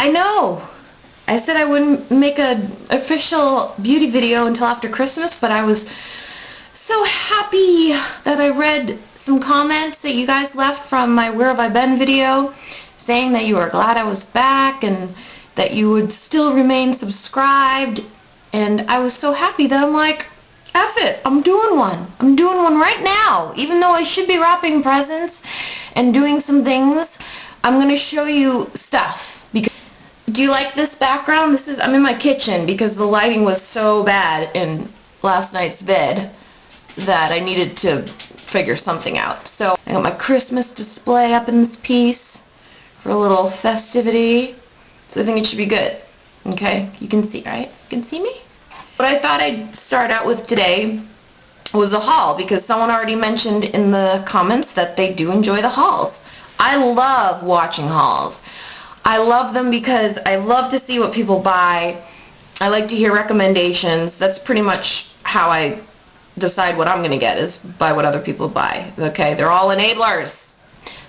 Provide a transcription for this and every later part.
I know. I said I wouldn't make an official beauty video until after Christmas, but I was so happy that I read some comments that you guys left from my Where Have I Been video saying that you were glad I was back and that you would still remain subscribed. And I was so happy that I'm like, F it, I'm doing one. I'm doing one right now. Even though I should be wrapping presents and doing some things, I'm going to show you stuff. Do you like this background? I'm in my kitchen because the lighting was so bad in last night's bed that I needed to figure something out. So I got my Christmas display up in this piece for a little festivity. So I think it should be good. Okay, you can see, right? You can see me? What I thought I'd start out with today was a haul, because someone already mentioned in the comments that they do enjoy the hauls. I love watching hauls. I love them because I love to see what people buy. I like to hear recommendations. That's pretty much how I decide what I'm going to get, is by what other people buy. Okay, they're all enablers.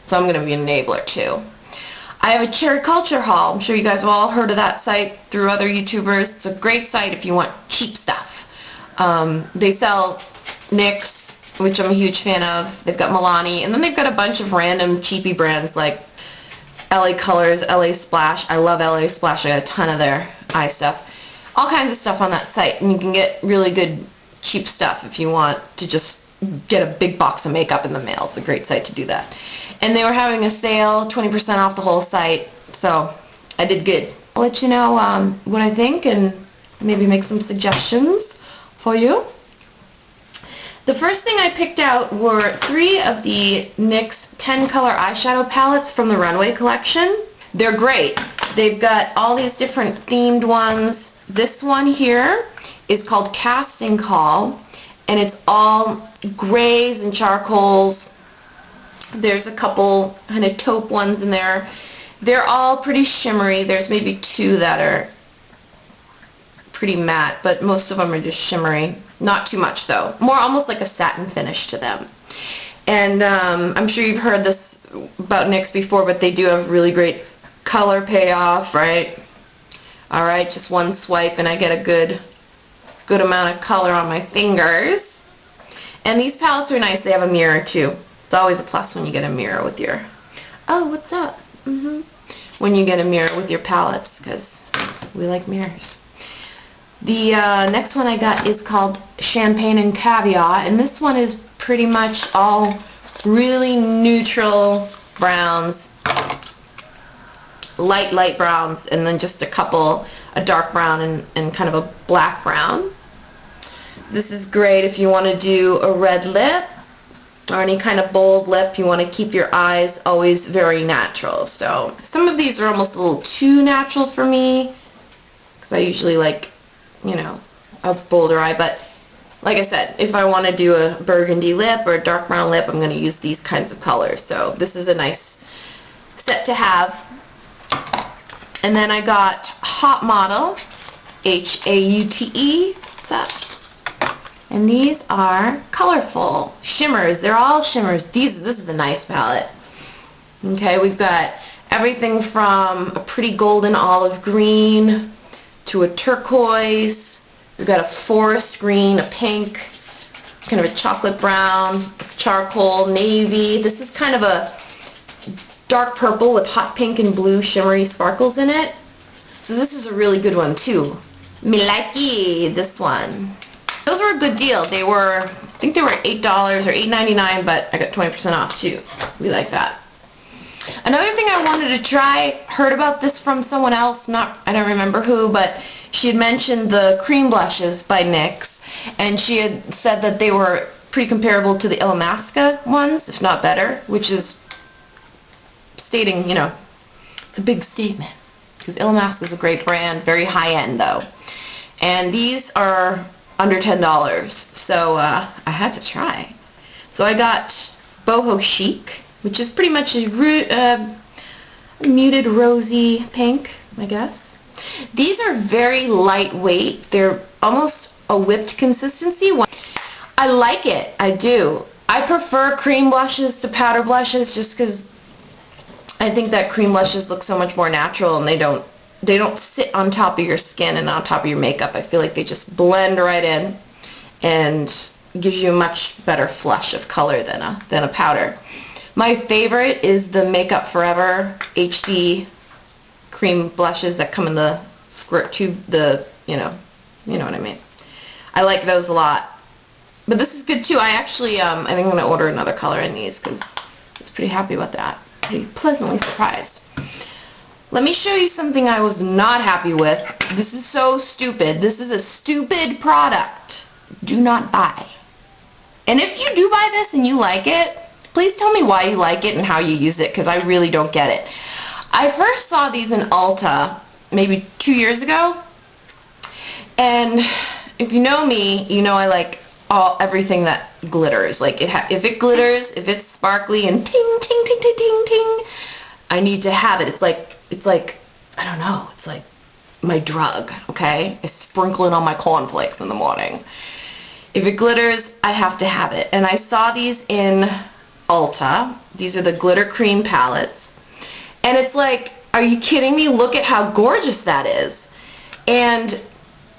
So I'm going to be an enabler too. I have a Cherry Culture haul. I'm sure you guys have all heard of that site through other YouTubers. It's a great site if you want cheap stuff. They sell NYX, which I'm a huge fan of. They've got Milani, and then they've got a bunch of random cheapy brands like LA Colors, LA Splash. I love LA Splash. I got a ton of their eye stuff. All kinds of stuff on that site, and you can get really good cheap stuff if you want to just get a big box of makeup in the mail. It's a great site to do that. And they were having a sale, 20% off the whole site, so I did good. I'll let you know what I think and maybe make some suggestions for you. The first thing I picked out were 3 of the NYX 10 color eyeshadow palettes from the Runway collection. They're great. They've got all these different themed ones. This one here is called Casting Call, and it's all grays and charcoals. There's a couple kind of taupe ones in there. They're all pretty shimmery. There's maybe 2 that are pretty matte, but most of them are just shimmery. Not too much though. More almost like a satin finish to them. And I'm sure you've heard this about NYX before, but they do have really great color payoff, right? Alright, just one swipe and I get a good amount of color on my fingers. And these palettes are nice. They have a mirror too. It's always a plus when you get a mirror with your... Oh, what's up? When you get a mirror with your palettes, because we like mirrors. The next one I got is called Champagne and Caviar, and this one is pretty much all really neutral browns, light browns, and then just a dark brown and kind of a black brown. This is great if you want to do a red lip or any kind of bold lip. You want to keep your eyes always very natural. So some of these are almost a little too natural for me, because I usually like, you know, a bolder eye. But like I said, if I want to do a burgundy lip or a dark brown lip, I'm going to use these kinds of colors. So this is a nice set to have. And then I got Hot Model, H-A-U-T-E. What's that? And these are colorful shimmers. They're all shimmers. This is a nice palette. Okay, we've got everything from a pretty golden olive green to a turquoise. We've got a forest green, a pink, kind of a chocolate brown, charcoal, navy. This is kind of a dark purple with hot pink and blue shimmery sparkles in it. So this is a really good one too. Me likey this one. Those were a good deal. They were, I think they were $8 or $8.99, but I got 20% off too. We like that. Another thing I wanted to try, heard about this from someone else, I don't remember who, but she had mentioned the cream blushes by NYX, and she had said that they were pretty comparable to the Illamasqua ones, if not better, which is stating, you know, it's a big statement, because Illamasqua is a great brand, very high-end though. And these are under $10, so I had to try. So I got Boho Chic, which is pretty much a muted rosy pink, I guess. These are very lightweight. They're almost a whipped consistency. I like it. I do. I prefer cream blushes to powder blushes just because I think that cream blushes look so much more natural and they don't they don't sit on top of your skin and on top of your makeup. I feel like they just blend right in and gives you a much better flush of color than a powder. My favorite is the Makeup Forever HD cream blushes that come in the squirt tube, you know what I mean. I like those a lot. But this is good too. I actually, I think I'm going to order another color in these because I was pretty happy with that. Pretty pleasantly surprised. Let me show you something I was not happy with. This is so stupid. This is a stupid product. Do not buy. And if you do buy this and you like it, please tell me why you like it and how you use it, because I really don't get it. I first saw these in Ulta maybe 2 years ago, and if you know me, you know I like everything that glitters. Like if it glitters, if it's sparkly and ting ting ting ting ting ting, I need to have it. It's like I don't know. It's like my drug. Okay, I sprinkle it on my cornflakes in the morning. If it glitters, I have to have it. And I saw these in Ulta. These are the glitter cream palettes. And it's like, are you kidding me? Look at how gorgeous that is. And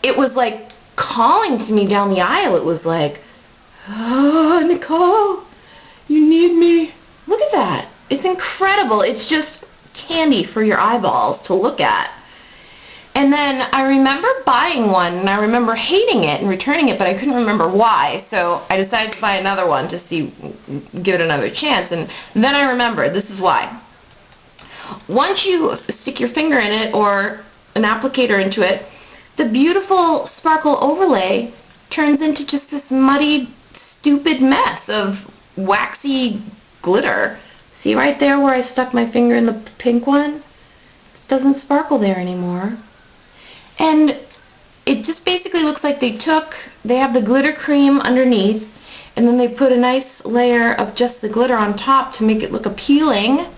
it was like calling to me down the aisle. It was like, oh, Nicole, you need me. Look at that. It's incredible. It's just candy for your eyeballs to look at. And then I remember buying one, and I remember hating it and returning it, but I couldn't remember why. So I decided to buy another one to give it another chance. And then I remembered, this is why. Once you stick your finger in it or an applicator into it, the beautiful sparkle overlay turns into just this muddy, stupid mess of waxy glitter. See right there where I stuck my finger in the pink one? It doesn't sparkle there anymore. And it just basically looks like they have the glitter cream underneath, and then they put a nice layer of just the glitter on top to make it look appealing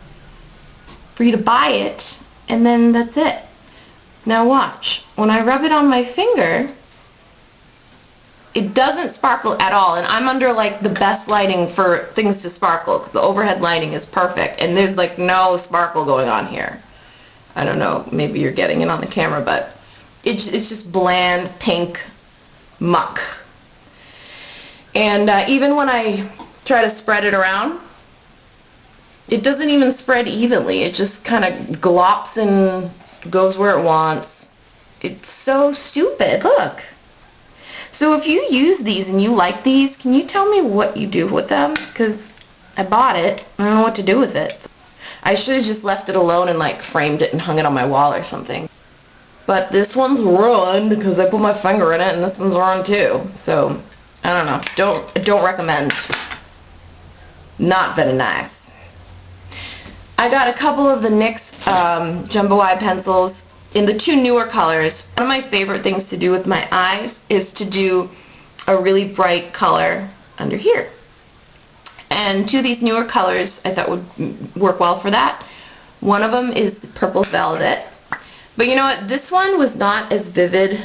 for you to buy it, and then that's it. Now watch. When I rub it on my finger, it doesn't sparkle at all, and I'm under like the best lighting for things to sparkle. The overhead lighting is perfect, and there's like no sparkle going on here. I don't know, maybe you're getting it on the camera, but it's just bland pink muck. And even when I try to spread it around, it doesn't even spread evenly. It just kind of glops and goes where it wants. It's so stupid. Look. So if you use these and you like these, can you tell me what you do with them? Because I bought it. I don't know what to do with it. I should have just left it alone and like framed it and hung it on my wall or something. But this one's ruined because I put my finger in it, and this one's ruined too. So I don't know. Don't recommend. Not very nice. I got a couple of the NYX Jumbo Eye Pencils in the two newer colors. One of my favorite things to do with my eyes is to do a really bright color under here. And two of these newer colors I thought would work well for that. One of them is Purple Velvet. But you know what? This one was not as vivid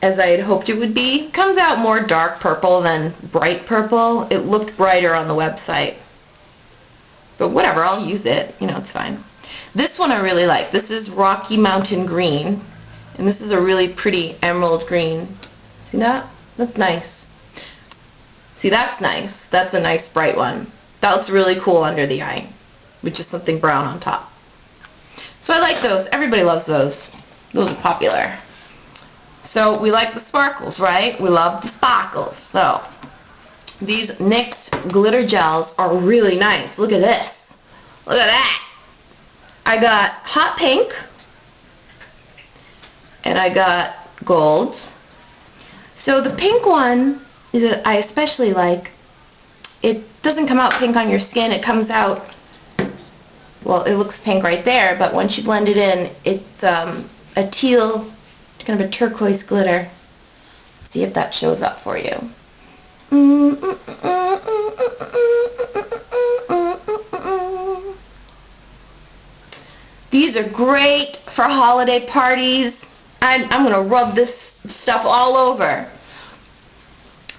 as I had hoped it would be. It comes out more dark purple than bright purple. It looked brighter on the website. But whatever, I'll use it. You know, it's fine. This one I really like. This is Rocky Mountain Green. And this is a really pretty emerald green. See that? That's nice. See, that's nice. That's a nice bright one. That looks really cool under the eye, with just something brown on top. So I like those. Everybody loves those. Those are popular. So we like the sparkles, right? We love the sparkles. So these NYX glitter gels are really nice. Look at this. Look at that. I got hot pink, and I got gold. So the pink one I especially like. It doesn't come out pink on your skin. It comes out, well, it looks pink right there, but once you blend it in, it's a teal, kind of a turquoise glitter. See if that shows up for you. These are great for holiday parties. I'm going to rub this stuff all over.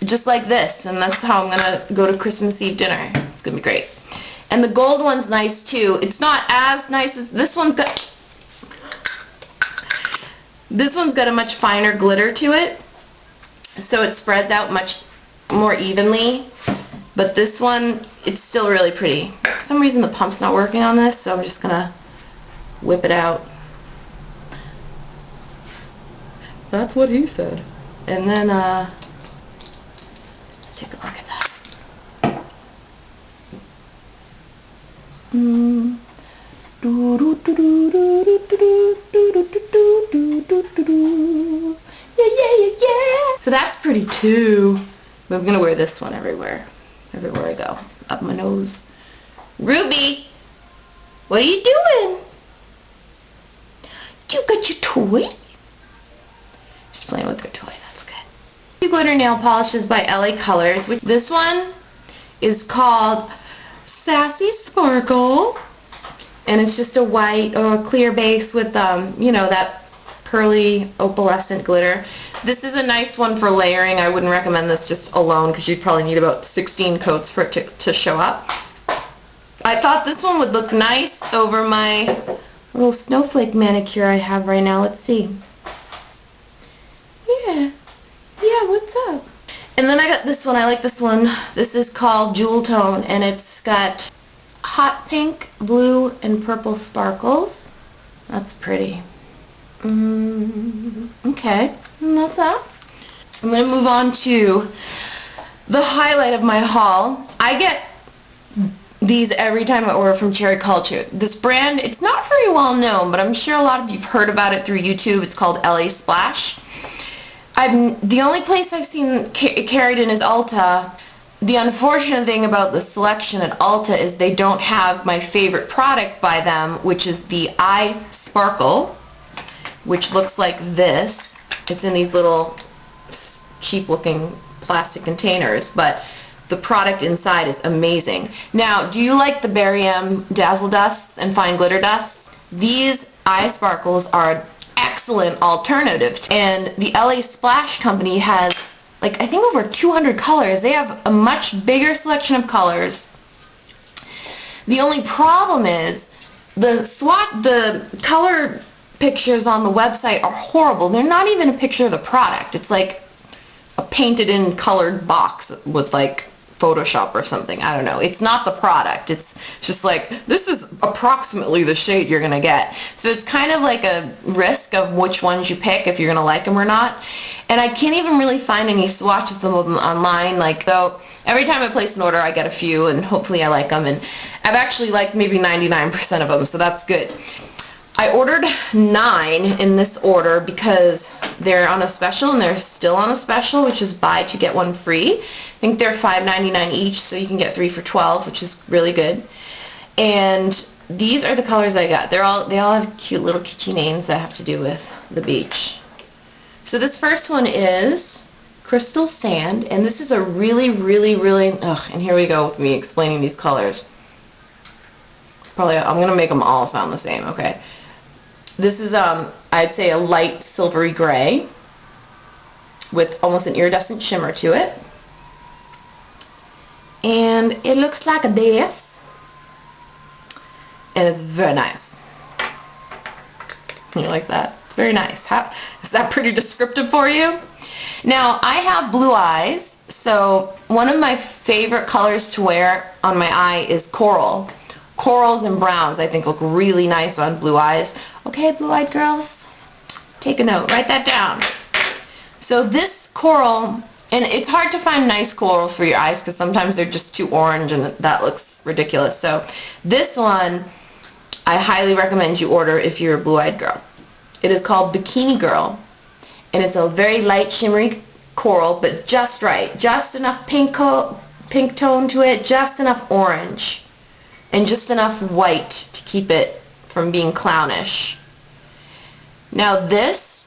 Just like this, and that's how I'm going to go to Christmas Eve dinner. It's going to be great. And the gold one's nice too. It's not as nice as this one's got. This one's got a much finer glitter to it, so it spreads out much more evenly. But this one, it's still really pretty. For some reason the pump's not working on this, so I'm just gonna whip it out. That's what he said. And then, let's take a look at that. Yeah. So that's pretty too. I'm gonna wear this one everywhere I go. Up my nose. Ruby, what are you doing? You got your toy? Just playing with her toy. That's good. Two glitter nail polishes by LA Colors. This one is called Sassy Sparkle, and it's just a white or clear base with you know, that pearly opalescent glitter. This is a nice one for layering. I wouldn't recommend this just alone because you'd probably need about 16 coats for it to show up. I thought this one would look nice over my little snowflake manicure I have right now. Let's see. Yeah, what's up? And then I got this one. I like this one. This is called Jewel Tone, and it's got hot pink, blue, and purple sparkles. That's pretty. Okay, and that's that. I'm going to move on to the highlight of my haul. I get these every time I order from Cherry Culture. This brand, it's not very well known, but I'm sure a lot of you have heard about it through YouTube. It's called LA Splash. The only place I've seen carried in is Ulta. The unfortunate thing about the selection at Ulta is they don't have my favorite product by them, which is the Eye Sparkle, which looks like this. It's in these little cheap-looking plastic containers, but the product inside is amazing. Now, do you like the Barry M Dazzle Dusts and Fine Glitter Dusts? These eye sparkles are an excellent alternative. And the LA Splash Company has, like, I think over 200 colors. They have a much bigger selection of colors. The only problem is the color pictures on the website are horrible. They're not even a picture of the product. It's like a painted in colored box with like Photoshop or something. I don't know. It's not the product. It's just like, this is approximately the shade you're going to get. So it's kind of like a risk of which ones you pick, if you're going to like them or not. And I can't even really find any swatches of them online. Like, so every time I place an order, I get a few, and hopefully I like them. And I've actually liked maybe 99% of them, so that's good. I ordered 9 in this order because they're on a special, and they're still on a special, which is buy 2 get 1 free. I think they're $5.99 each, so you can get 3 for $12, which is really good. And these are the colors I got. They all have cute little kitschy names that have to do with the beach. So this first one is Crystal Sand, and this is a really, and here we go with me explaining these colors. I'm going to make them all sound the same, okay? This is, I'd say, a light silvery gray with almost an iridescent shimmer to it. And it looks like this. And it's very nice. You like that? It's very nice. Is that pretty descriptive for you? Now, I have blue eyes, so one of my favorite colors to wear on my eye is coral. Corals and browns, I think, look really nice on blue eyes. Okay, blue-eyed girls, take a note. Write that down. So this coral, and it's hard to find nice corals for your eyes because sometimes they're just too orange and that looks ridiculous. So this one, I highly recommend you order if you're a blue-eyed girl. It is called Bikini Girl, and it's a very light, shimmery coral, but just right. Just enough pink tone to it, just enough orange, and just enough white to keep it from being clownish. Now this,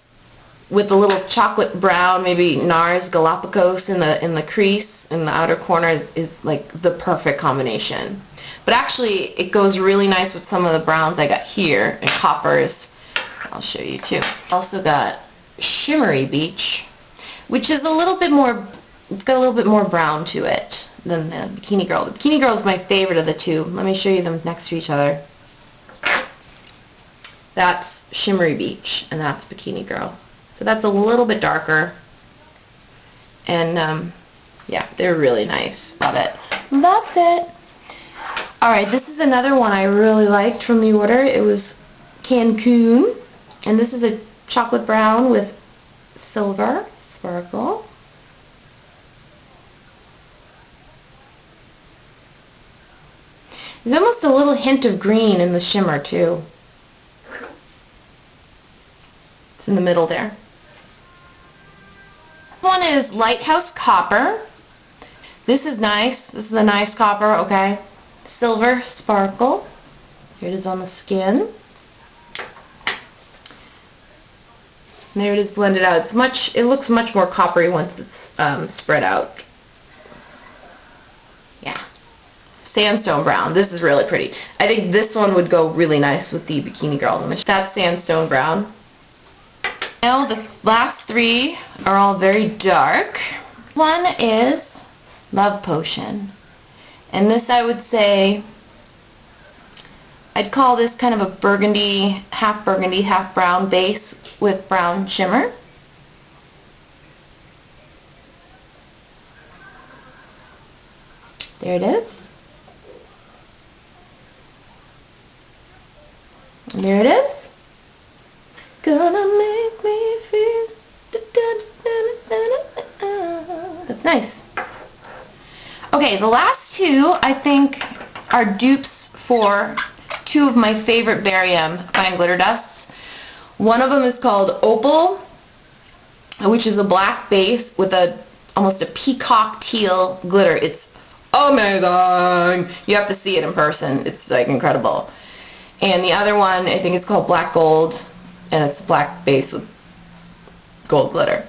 with the little chocolate brown, maybe NARS Galapagos in the crease, in the outer corner, is like the perfect combination. But actually, it goes really nice with some of the browns I got here, and coppers. I'll show you too. Also got Shimmery Beach, which is a little bit more, it's got a little bit more brown to it than the Bikini Girl. The Bikini Girl is my favorite of the two. Let me show you them next to each other. That's Shimmery Beach, and that's Bikini Girl. So that's a little bit darker. And, yeah, they're really nice. Love it. Love it. Alright, this is another one I really liked from the order. It was Cancun. And this is a chocolate brown with silver sparkle. There's almost a little hint of green in the shimmer, too. It's in the middle there. This one is Lighthouse Copper. This is nice. This is a nice copper, okay. Silver sparkle. Here it is on the skin. And there it is blended out. It looks much more coppery once it's spread out. Yeah. Sandstone brown. This is really pretty. I think this one would go really nice with the Bikini Girl. That's sandstone brown. Now the last three are all very dark. One is Love Potion. And this, I would say, I'd call this kind of a burgundy, half brown base with brown shimmer. There it is. And there it is. Gonna make me feel. That's nice. Okay, the last two I think are dupes for two of my favorite Barium fine glitter dusts. One of them is called Opal, which is a black base with almost a peacock teal glitter. It's amazing. You have to see it in person. It's like incredible. And the other one, I think it's called Black Gold, and it's a black base with gold glitter.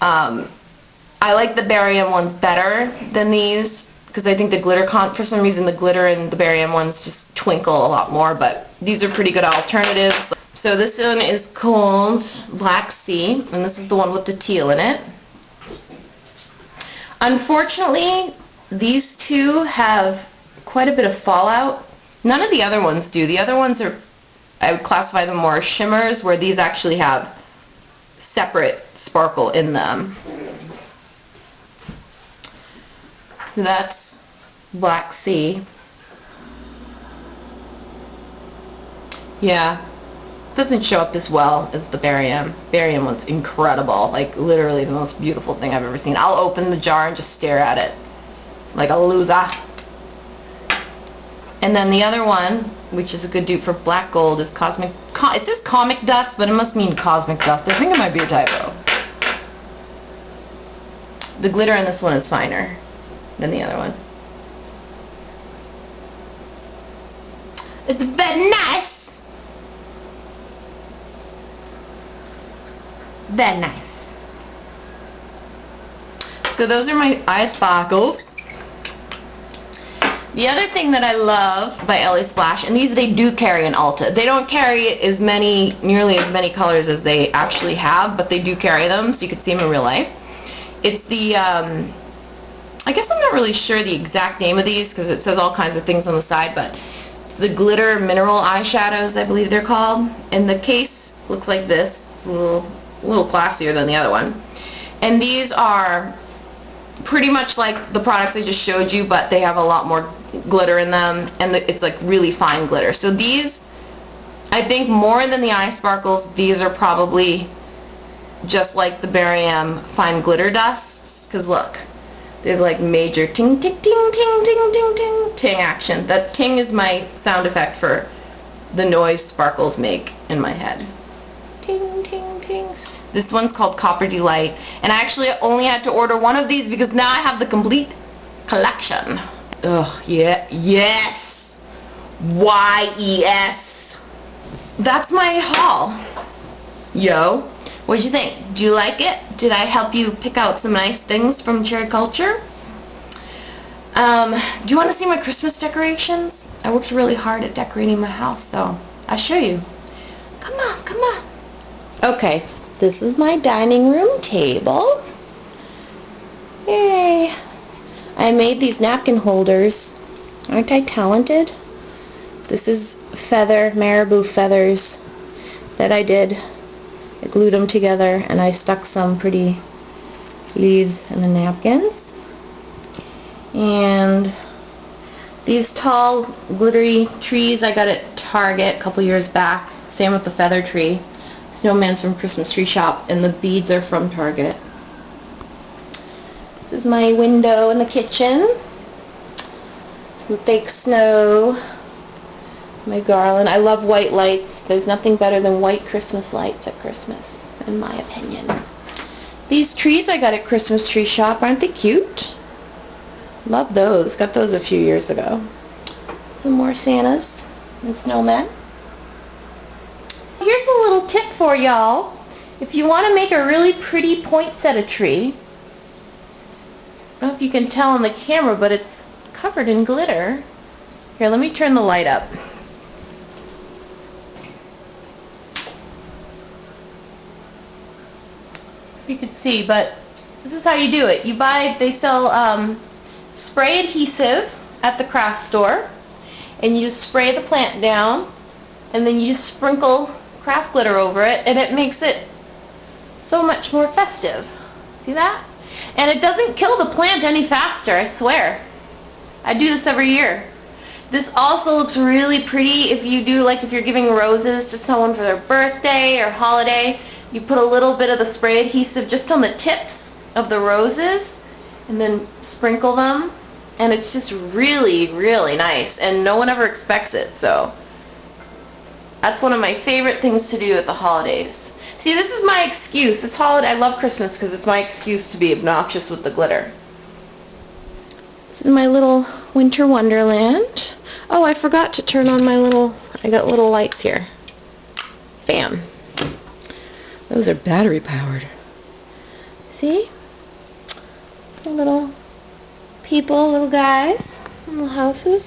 I like the Barium ones better than these because I think the glitter, for some reason the glitter and the Barium ones just twinkle a lot more, but these are pretty good alternatives. So this one is called Black Sea, and this is the one with the teal in it. Unfortunately, these two have quite a bit of fallout. None of the other ones do. The other ones are, I would classify them more as shimmers, where these actually have separate sparkle in them. So that's Black Sea. Yeah, doesn't show up as well as the Barium. Barium one's incredible, like literally the most beautiful thing I've ever seen. I'll open the jar and just stare at it like a loser. And then the other one, which is a good dupe for Black Gold, is it says Comic Dust, but it must mean Cosmic Dust. I think it might be a typo. The glitter in this one is finer than the other one. It's very nice. Very nice. So those are my eye sparkles. The other thing that I love by LA Splash, and these they do carry in Ulta. They don't carry nearly as many colors as they actually have, but they do carry them, so you can see them in real life. It's the, I guess I'm not really sure the exact name of these because it says all kinds of things on the side, but the glitter mineral eyeshadows, I believe they're called. And the case looks like this, a little classier than the other one. And these are pretty much like the products I just showed you, but they have a lot more glitter in them, and it's like really fine glitter. So these, I think more than the eye sparkles, these are probably just like the Barium fine glitter dusts, because look, there's like major ting ting ting ting ting ting ting ting action. That ting is my sound effect for the noise sparkles make in my head. Ting ting ting. This one's called Copper Delight, and I actually only had to order one of these because now I have the complete collection. Ugh, yeah, yes! Y-E-S! That's my haul. Yo, what'd you think? Do you like it? Did I help you pick out some nice things from Cherry Culture? Do you want to see my Christmas decorations? I worked really hard at decorating my house, so I'll show you. Come on, come on. Okay. This is my dining room table. Yay! I made these napkin holders. Aren't I talented? This is marabou feathers. that I did. I glued them together and I stuck some pretty leaves in the napkins. And these tall glittery trees I got at Target a couple years back. Same with the feather tree. Snowman's from Christmas Tree Shop, and the beads are from Target. This is my window in the kitchen. Some fake snow. My garland. I love white lights. There's nothing better than white Christmas lights at Christmas, in my opinion. These trees I got at Christmas Tree Shop, aren't they cute? Love those. Got those a few years ago. Some more Santas and snowmen. Here's a little tip for y'all. If you want to make a really pretty poinsettia tree, I don't know if you can tell on the camera, but it's covered in glitter. Here, let me turn the light up. You can see, but this is how you do it. They sell spray adhesive at the craft store, and you just spray the plant down, and then you just sprinkle craft glitter over it, and it makes it so much more festive. See that? And it doesn't kill the plant any faster, I swear. I do this every year. This also looks really pretty if you do, like if you're giving roses to someone for their birthday or holiday. You put a little bit of the spray adhesive just on the tips of the roses and then sprinkle them, and it's just really, really nice, and no one ever expects it, so that's one of my favorite things to do at the holidays. See, this is my excuse. This holiday, I love Christmas because it's my excuse to be obnoxious with the glitter. This is my little winter wonderland. Oh, I forgot to turn on my I got little lights here. Bam. Those are battery powered. See? The little people, little guys, little houses.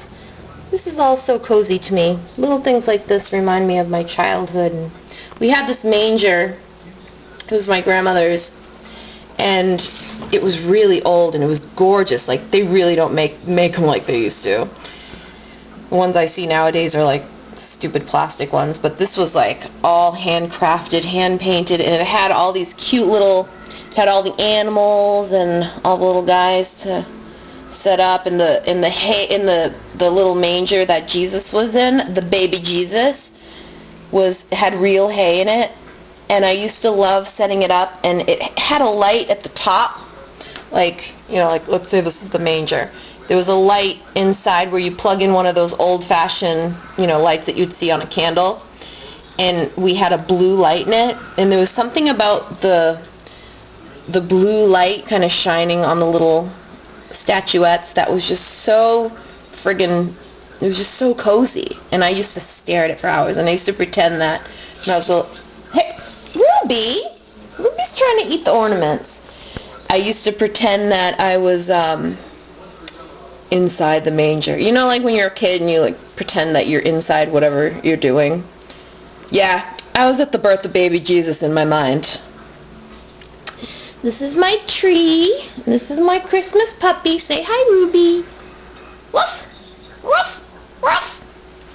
This is all so cozy to me. Little things like this remind me of my childhood. And we had this manger. It was my grandmother's, and it was really old and it was gorgeous. Like, they really don't make them like they used to. The ones I see nowadays are like stupid plastic ones, but this was like all handcrafted, hand painted, and it had all these cute little, it had all the animals and all the little guys to set up in the little manger that Jesus was in. The baby Jesus had real hay in it, and I used to love setting it up, and it had a light at the top, like, you know, like let's say this is the manger. There was a light inside where you plug in one of those old-fashioned, you know, lights that you'd see on a candle, and we had a blue light in it, and there was something about the blue light kind of shining on the little statuettes that was just so friggin', it was just so cozy, and I used to stare at it for hours, and I used to pretend that when I was little, hey, Ruby's trying to eat the ornaments. I used to pretend that I was inside the manger. You know, like when you're a kid and you like pretend that you're inside whatever you're doing? Yeah, I was at the birth of baby Jesus in my mind. This is my tree. This is my Christmas puppy. Say hi, Ruby. Woof! Woof! Woof!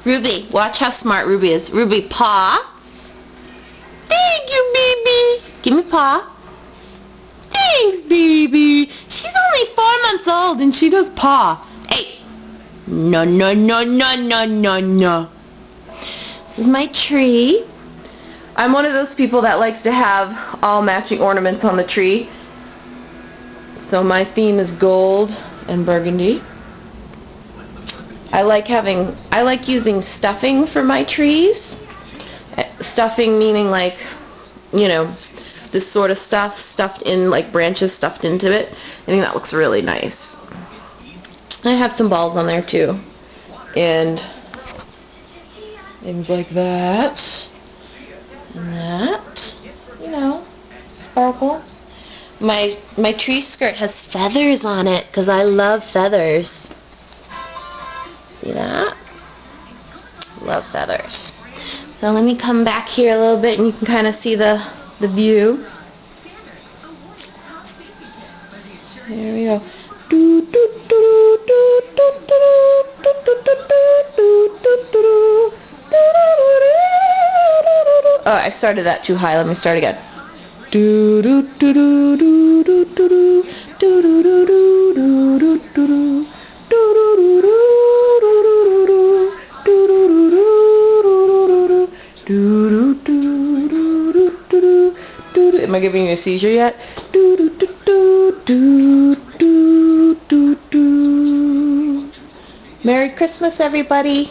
Ruby, watch how smart Ruby is. Ruby, paw. Thank you, baby. Give me paw. Thanks, baby. She's only 4 months old and she does paw. Hey. No, no, no, no, no, no, no. This is my tree. I'm one of those people that likes to have all matching ornaments on the tree. So my theme is gold and burgundy. I like using stuffing for my trees. Stuffing meaning like, you know, this sort of stuff stuffed in, like branches stuffed into it. I think that looks really nice. I have some balls on there too. And things like that. And that. You know, sparkle. My tree skirt has feathers on it because I love feathers. See that? Love feathers. So let me come back here a little bit and you can kind of see the view. There we go. Oh, I started that too high. Let me start again. Do do do do do do do do do do do do do do do. Am I giving you a seizure yet? Merry Christmas, everybody!